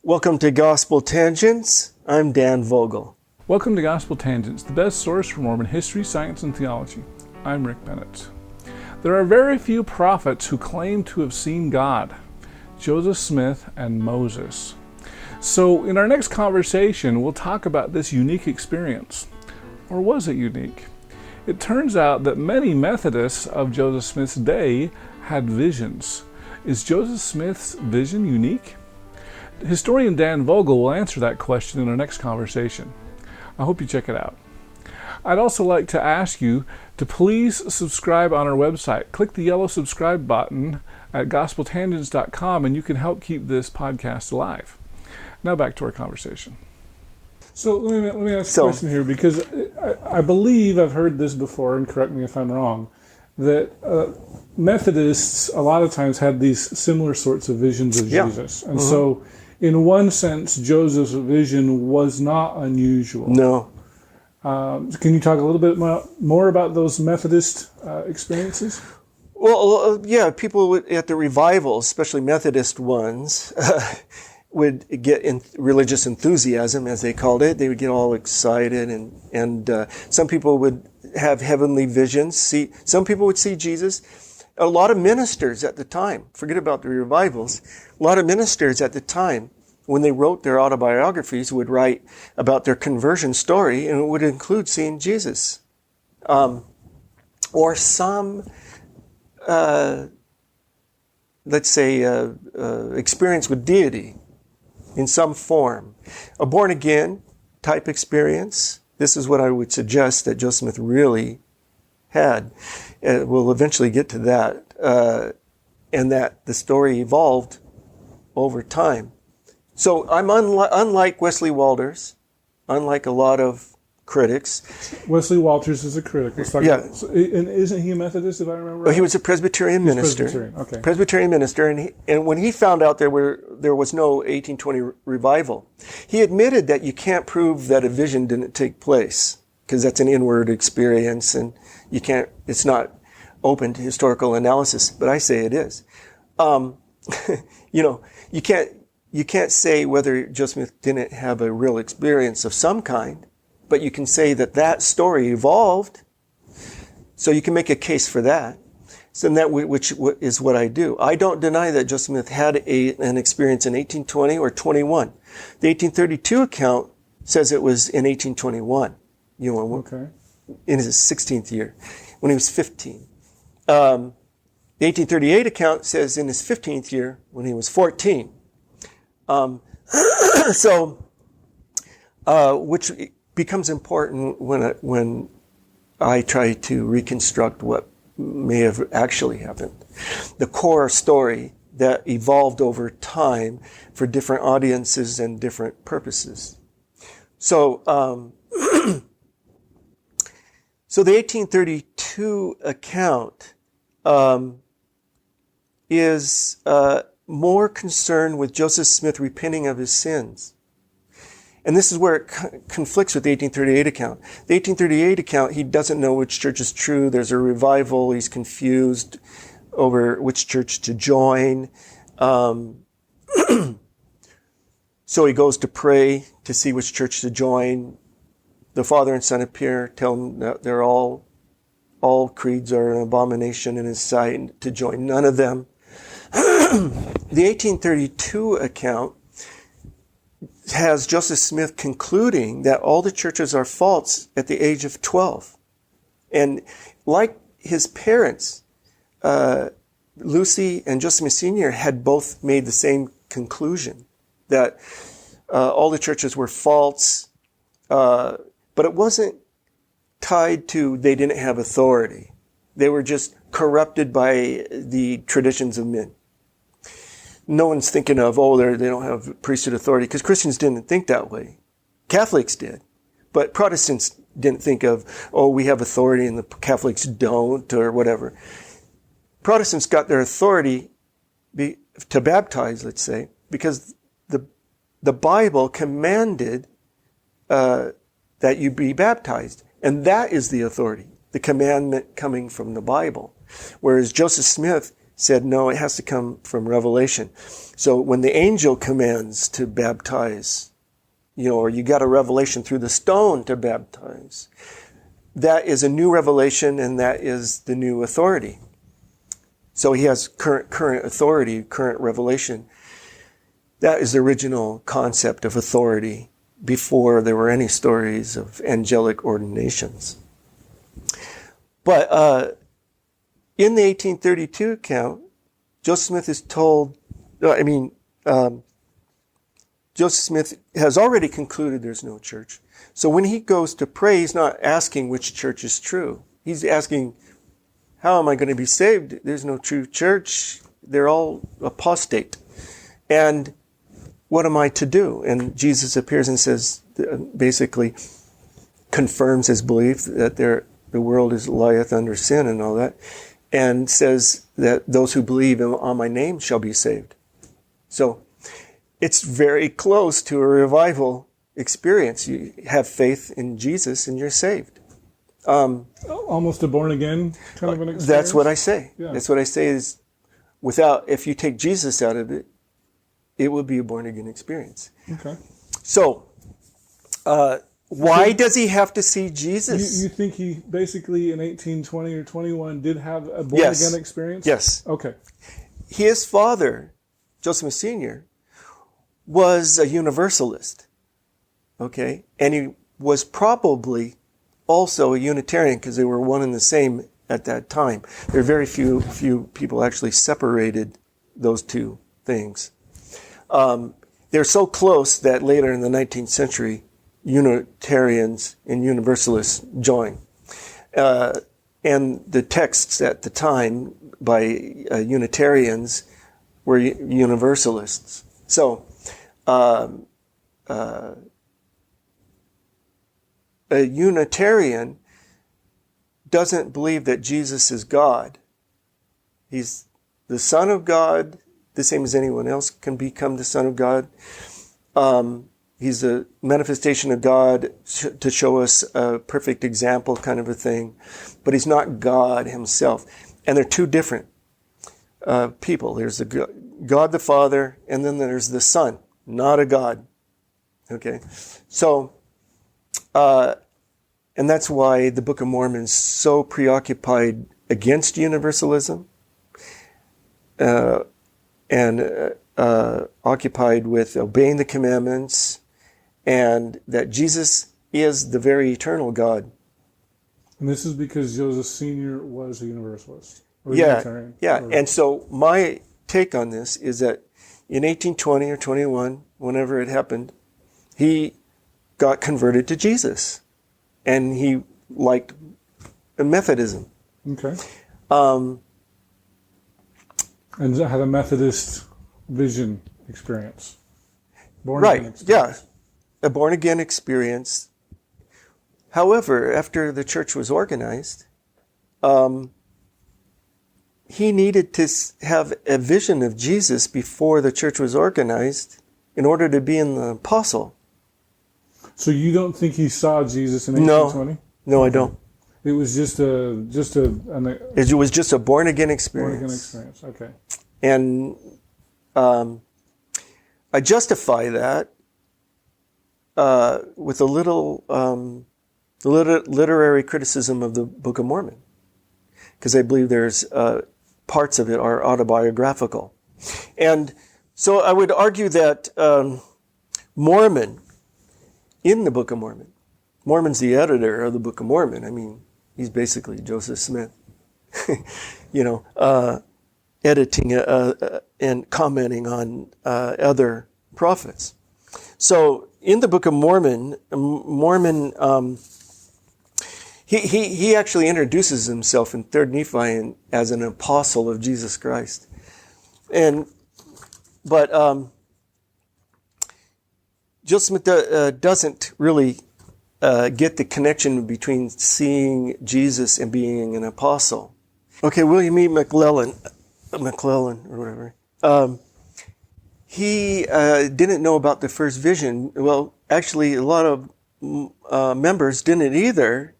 Welcome to Gospel Tangents. I'm Dan Vogel. Welcome to Gospel Tangents, the best source for Mormon history, science, and theology. I'm Rick Bennett. There are very few prophets who claim to have seen God: Joseph Smith and Moses. So in our next conversation, we'll talk about this unique experience. Or was it unique? It turns out that many Methodists of Joseph Smith's day had visions. Is Joseph Smith's vision unique? Historian Dan Vogel will answer that question in our next conversation. I hope you check it out. I'd also like to ask you to please subscribe on our website. Click the yellow subscribe button at gospeltangents.com and you can help keep this podcast alive. Now back to our conversation. So let me ask a question here, because I believe I've heard this before, and correct me if I'm wrong, that Methodists a lot of times had these similar sorts of visions of Jesus. And so in one sense, Joseph's vision was not unusual. No. Can you talk a little bit more about those Methodist experiences? Well, yeah, people at the revivals, especially Methodist ones, would get religious enthusiasm, as they called it. They would get all excited, and some people would have heavenly visions. Some people would see Jesus. A lot of ministers at the time, forget about the revivals, a lot of ministers at the time, when they wrote their autobiographies, would write about their conversion story, and it would include seeing Jesus. Or some, let's say, experience with deity in some form. A born-again type experience. This is what I would suggest that Joseph Smith really had. We'll eventually get to that. And that the story evolved over time. So I'm unlike Wesley Walters, unlike a lot of critics. Wesley Walters is a critic. Let's talk about, and isn't he a Methodist, if I remember right? Well, he was a Presbyterian minister. Presbyterian minister, and when he found out there was no 1820 revival, he admitted that you can't prove that a vision didn't take place, because that's an inward experience, and it's not open to historical analysis. But I say it is. You can't say whether Joseph Smith didn't have a real experience of some kind, but you can say that story evolved. So you can make a case for that. So which is what I do. I don't deny that Joseph Smith had an experience in 1820 or 21. The 1832 account says it was in 1821. In his 16th year, when he was 15. The 1838 account says in his 15th year, when he was 14. Which becomes important when I try to reconstruct what may have actually happened. The core story that evolved over time for different audiences and different purposes. So, so the 1832 account is more concerned with Joseph Smith repenting of his sins. And this is where it conflicts with the 1838 account. The 1838 account, he doesn't know which church is true. There's a revival. He's confused over which church to join. So he goes to pray to see which church to join. The Father and Son appear, tell him that they're all creeds are an abomination in his sight, to join none of them. The 1832 account has Joseph Smith concluding that all the churches are false at the age of 12. And like his parents, Lucy and Joseph Smith Sr. had both made the same conclusion, that all the churches were false, but it wasn't tied to they didn't have authority. They were just corrupted by the traditions of men. No one's thinking of, they don't have priesthood authority, because Christians didn't think that way. Catholics did. But Protestants didn't think of, we have authority and the Catholics don't, or whatever. Protestants got their authority to baptize, let's say, because the Bible commanded that you be baptized. And that is the authority, the commandment coming from the Bible. Whereas Joseph Smith said, no, it has to come from revelation. So when the angel commands to baptize, or you got a revelation through the stone to baptize, that is a new revelation, and that is the new authority. So he has current authority, current revelation. That is the original concept of authority before there were any stories of angelic ordinations. But in the 1832 account, Joseph Smith is told, Joseph Smith has already concluded there's no church. So when he goes to pray, he's not asking which church is true. He's asking, how am I going to be saved? There's no true church. They're all apostate. And what am I to do? And Jesus appears and says, basically confirms his belief that the world lieth under sin and all that, and says that those who believe on my name shall be saved. So it's very close to a revival experience. You have faith in Jesus and you're saved. Almost a born-again kind of an experience? That's what I say. Yeah. That's what I say is, if you take Jesus out of it, it will be a born-again experience. Okay. So, why does he have to see Jesus? You think he basically in 1820 or 21 did have a born-again experience? Yes. Okay. His father, Joseph Smith Sr., was a Universalist. Okay? And he was probably also a Unitarian, because they were one and the same at that time. There are very few people actually separated those two things. They're so close that later in the 19th century, Unitarians and Universalists joined. And the texts at the time by Unitarians were Universalists. So, a Unitarian doesn't believe that Jesus is God. He's the Son of God, the same as anyone else can become the Son of God. He's a manifestation of God to show us a perfect example kind of a thing. But he's not God himself. And they're two different people. There's God the Father, and then there's the Son, not a God. Okay? So, and that's why the Book of Mormon is so preoccupied against universalism, and occupied with obeying the commandments, and that Jesus is the very eternal God. And this is because Joseph Sr. was a Universalist. Unitarian. And so my take on this is that in 1820 or 21, whenever it happened, he got converted to Jesus. And he liked Methodism. Okay. And had a Methodist vision experience. Born-again experience. A born-again experience. However, after the church was organized, he needed to have a vision of Jesus before the church was organized in order to be an apostle. So you don't think he saw Jesus in 1820? No, I don't. It was just it was just a born-again experience. Born-again experience, okay. And I justify that with a little literary criticism of the Book of Mormon, because I believe there's parts of it are autobiographical. And so I would argue that Mormon, in the Book of Mormon, Mormon's the editor of the Book of Mormon. I mean, he's basically Joseph Smith, editing and commenting on other prophets. So in the Book of Mormon, he actually introduces himself in 3rd Nephi as an apostle of Jesus Christ. But Joseph Smith doesn't really get the connection between seeing Jesus and being an apostle. Okay, William E. McClellan or whatever, he didn't know about the first vision. Well, actually, a lot of members didn't either,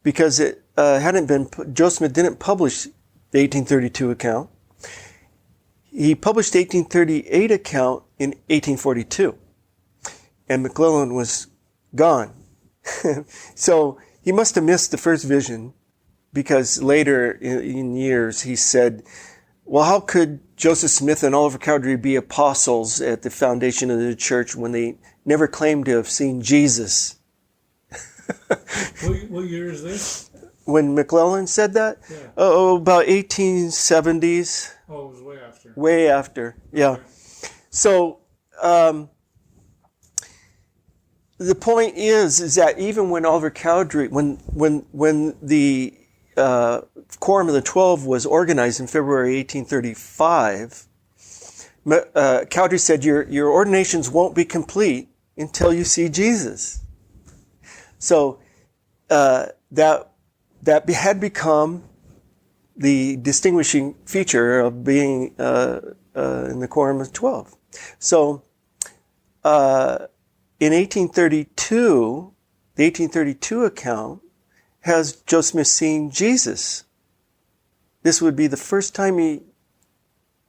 because it hadn't been. Joseph Smith didn't publish the 1832 account, He published the 1838 account in 1842, and McClellan was gone. So he must have missed the first vision, because later in years he said, well, how could Joseph Smith and Oliver Cowdery be apostles at the foundation of the church when they never claimed to have seen Jesus? What year is this? When McClellan said that? Yeah. Oh, about 1870s. Oh, it was way after. Way after, yeah. Okay. So, the point is that even when Oliver Cowdery, when the Quorum of the 12 was organized in February 1835, Cowdery said, your ordinations won't be complete until you see Jesus. So that had become the distinguishing feature of being in the Quorum of 12. So in 1832, the 1832 account has Joseph Smith seeing Jesus. This would be the first time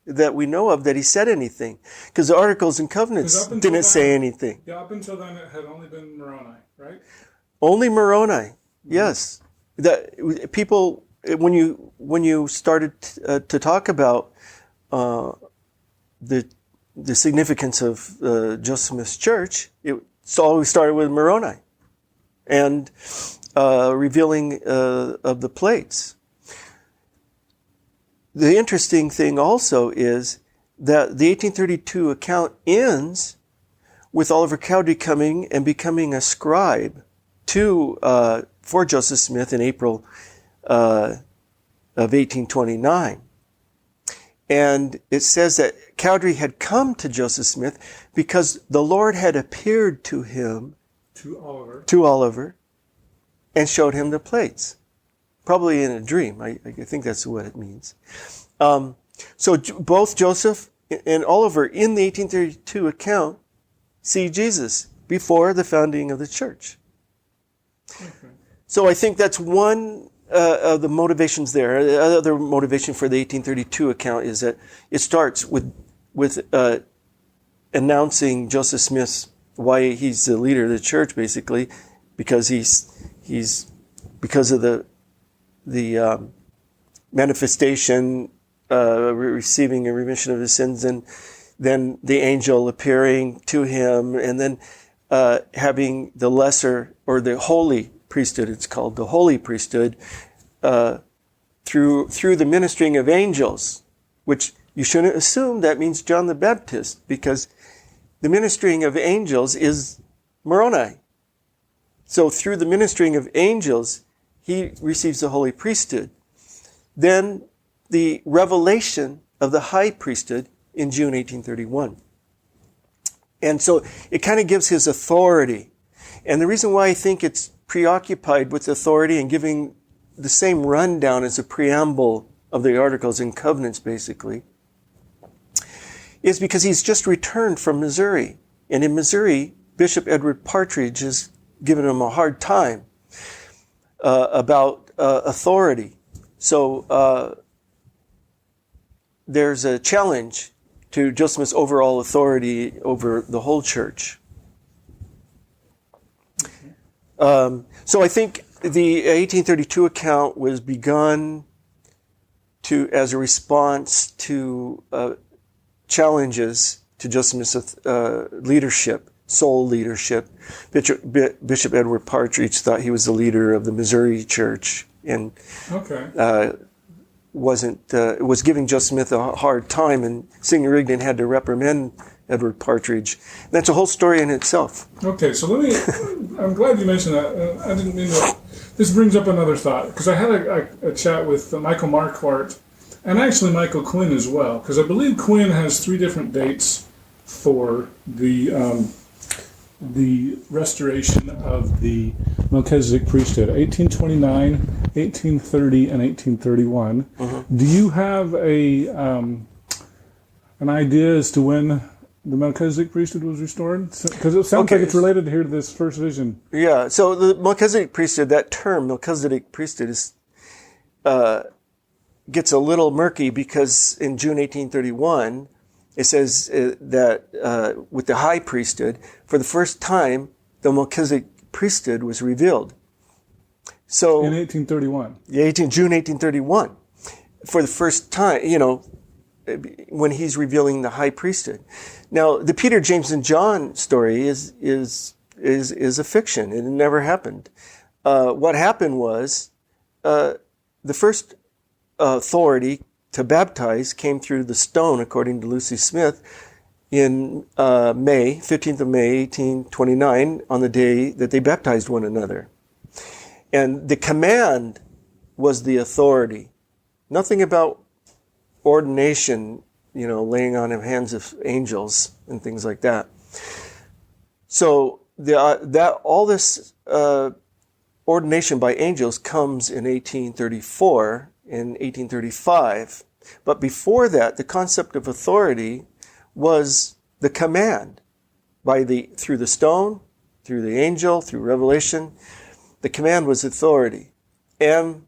that we know of that he said anything, because the Articles and Covenants didn't say anything. Yeah, up until then it had only been Moroni, right? Only Moroni, yes. That people, when you started to talk about the significance of Joseph Smith's church, it's always started with Moroni and revealing of the plates. The interesting thing also is that the 1832 account ends with Oliver Cowdery coming and becoming a scribe for Joseph Smith in April of 1829. And it says that Cowdery had come to Joseph Smith because the Lord had appeared to him, to Oliver, and showed him the plates. Probably in a dream. I think that's what it means. So both Joseph and Oliver in the 1832 account see Jesus before the founding of the church. Okay. So I think that's one of the motivations there. The other motivation for the 1832 account is that it starts with announcing Joseph Smith's, why he's the leader of the church, basically, because he's because of the manifestation, receiving a remission of his sins, and then the angel appearing to him, and then having the lesser or the holy priesthood. It's called the holy priesthood through the ministering of angels, which you shouldn't assume that means John the Baptist, because the ministering of angels is Moroni. So through the ministering of angels, he receives the holy priesthood. Then the revelation of the high priesthood in June 1831. And so it kind of gives his authority. And the reason why I think it's preoccupied with authority and giving the same rundown as a preamble of the Articles and Covenants, basically, is because he's just returned from Missouri. And in Missouri, Bishop Edward Partridge has given him a hard time about authority. So there's a challenge to Joseph Smith's overall authority over the whole church. So I think the 1832 account was begun as a response to challenges to Joseph Smith's leadership, sole leadership. Bishop Edward Partridge thought he was the leader of the Missouri church, and was giving Joseph Smith a hard time, and Signor Rigdon had to reprimand Edward Partridge. And that's a whole story in itself. Okay, so I'm glad you mentioned that. I didn't mean to. This brings up another thought, because I had a chat with Michael Marquardt, and actually Michael Quinn as well, because I believe Quinn has 3 different dates for the restoration of the Melchizedek priesthood: 1829, 1830, and 1831. Mm-hmm. Do you have an idea as to when the Melchizedek priesthood was restored? Because it sounds like it's related here to this first vision. Yeah, so the Melchizedek priesthood, that term, Melchizedek priesthood, is gets a little murky because in June 1831, it says that with the high priesthood, for the first time, the Melchizedek priesthood was revealed. So In 1831. June 1831, for the first time, when he's revealing the high priesthood. Now, the Peter, James, and John story is a fiction. It never happened. What happened was the first authority to baptize came through the stone, according to Lucy Smith, in 15th of May, 1829, on the day that they baptized one another. And the command was the authority. Nothing about ordination, laying on of hands of angels and things like that. So all this ordination by angels comes in 1834 and 1835. But before that, the concept of authority was the command through the stone, through the angel, through revelation. The command was authority. And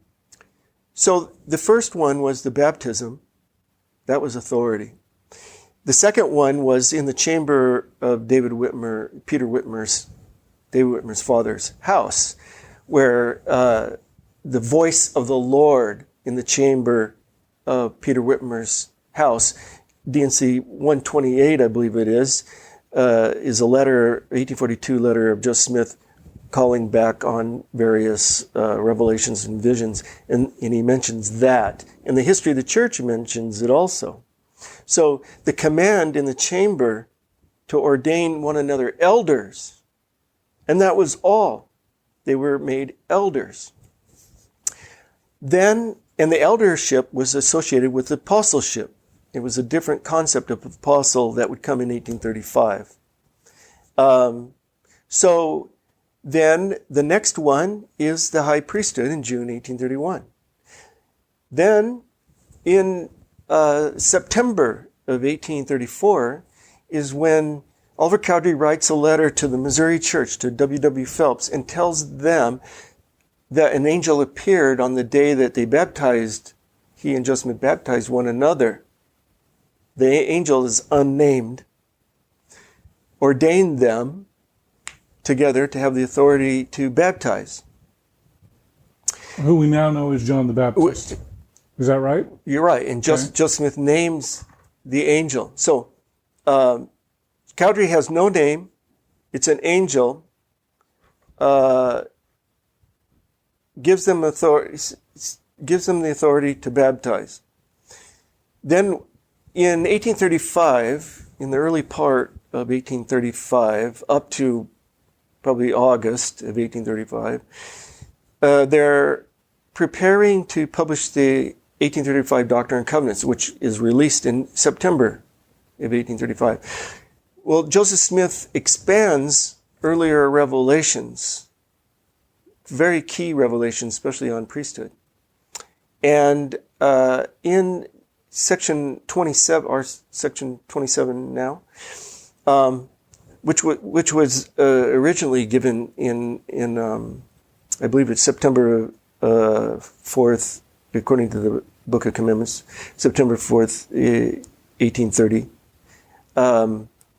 so the first one was the baptism. That was authority. The second one was in the chamber of David Whitmer's father's house, where the voice of the Lord in the chamber of Peter Whitmer's house, D&C 128, I believe it is a letter, 1842 letter of Joseph Smith calling back on various revelations and visions, and he mentions that. And the history of the church mentions it also. So the command in the chamber to ordain one another elders, and that was all. They were made elders. Then, and the eldership was associated with apostleship. It was a different concept of apostle that would come in 1835. So then the next one is the high priesthood in June 1831. Then in September of 1834 is when Oliver Cowdery writes a letter to the Missouri Church, to W.W. Phelps, and tells them that an angel appeared on the day that they baptized, he and Joseph Smith baptized one another. The angel is unnamed, ordained them together to have the authority to baptize. Who we now know as John the Baptist. Is that right? You're right. And Joseph Smith names the angel. So Cowdery has no name. It's an angel. Gives them the authority to baptize. Then in 1835, in the early part of 1835, up to probably August of 1835, they're preparing to publish the 1835 Doctrine and Covenants, which is released in September of 1835. Well, Joseph Smith expands earlier revelations, very key revelations, especially on priesthood. And in section 27, or section 27 now, which was originally given in I believe it's September 4th, according to the Book of Commandments, September 4th, 1830,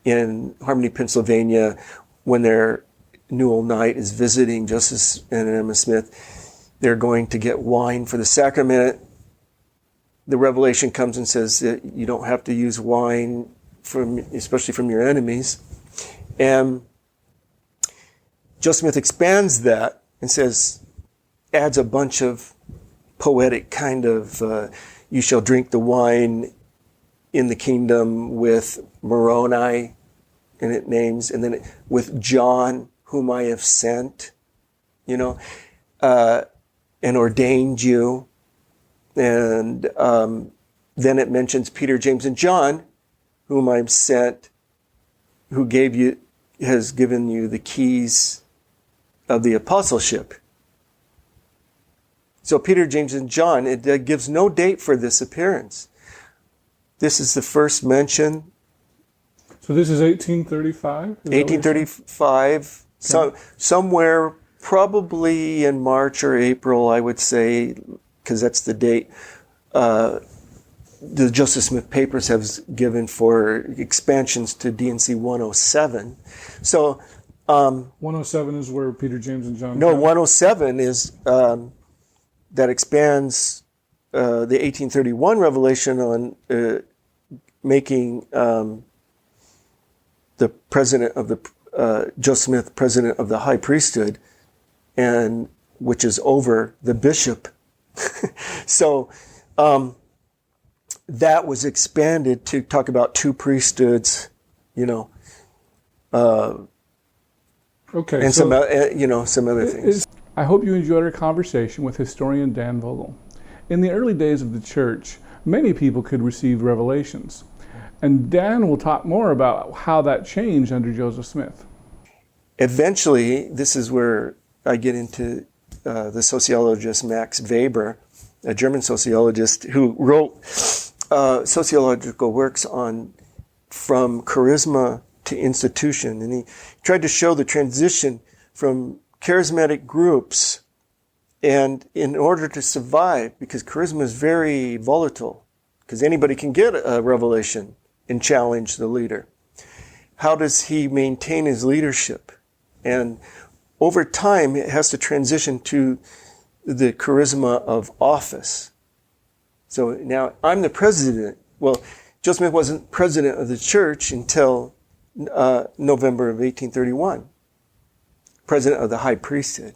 in Harmony, Pennsylvania, when their Newell Knight is visiting Joseph and Emma Smith. They're going to get wine for the sacrament. The revelation comes and says that you don't have to use wine, especially from your enemies. And Joseph Smith expands that and adds a bunch of poetic kind of, you shall drink the wine in the kingdom with Moroni, and it names, and then with John, whom I have sent, and ordained you. And then it mentions Peter, James, and John, whom I've sent, who has given you the keys of the apostleship. So Peter, James, and John, it gives no date for this appearance. This is the first mention. So this is 1835? 1835, okay. Somewhere probably in March or April, I would say, because that's the date the Joseph Smith papers have given for expansions to D&C 107. So 107 is where Peter, James, and John. no, 107 is that expands the 1831 revelation on making the president of the Joseph Smith president of the high priesthood, and which is over the bishop. So that was expanded to talk about two priesthoods, okay, and some other things. I hope you enjoyed our conversation with historian Dan Vogel. In the early days of the church, many people could receive revelations, and Dan will talk more about how that changed under Joseph Smith. Eventually, this is where I get into the sociologist Max Weber, a German sociologist who wrote sociological works on from charisma to institution. And he tried to show the transition from charismatic groups, and in order to survive, because charisma is very volatile, because anybody can get a revelation and challenge the leader. How does he maintain his leadership? And over time, it has to transition to the charisma of office. So now I'm the president. Well, Joseph Smith wasn't president of the church until November of 1831. President of the high priesthood.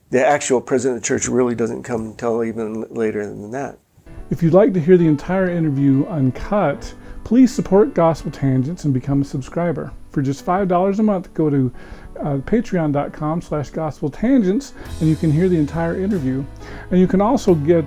The actual president of the church really doesn't come until even later than that. If you'd like to hear the entire interview uncut, please support Gospel Tangents and become a subscriber. For just $5 a month, go to patreon.com/gospeltangents and you can hear the entire interview. And you can also get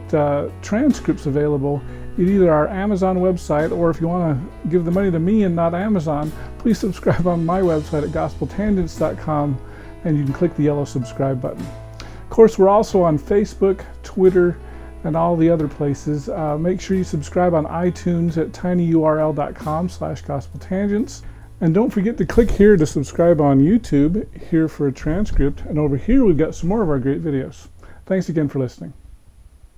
transcripts available at either our Amazon website, or if you want to give the money to me and not Amazon, please subscribe on my website at gospeltangents.com, and you can click the yellow subscribe button. Of course, we're also on Facebook, Twitter, and all the other places. Make sure you subscribe on iTunes at tinyurl.com/gospeltangents. And don't forget to click here to subscribe on YouTube, here for a transcript, and over here we've got some more of our great videos. Thanks again for listening.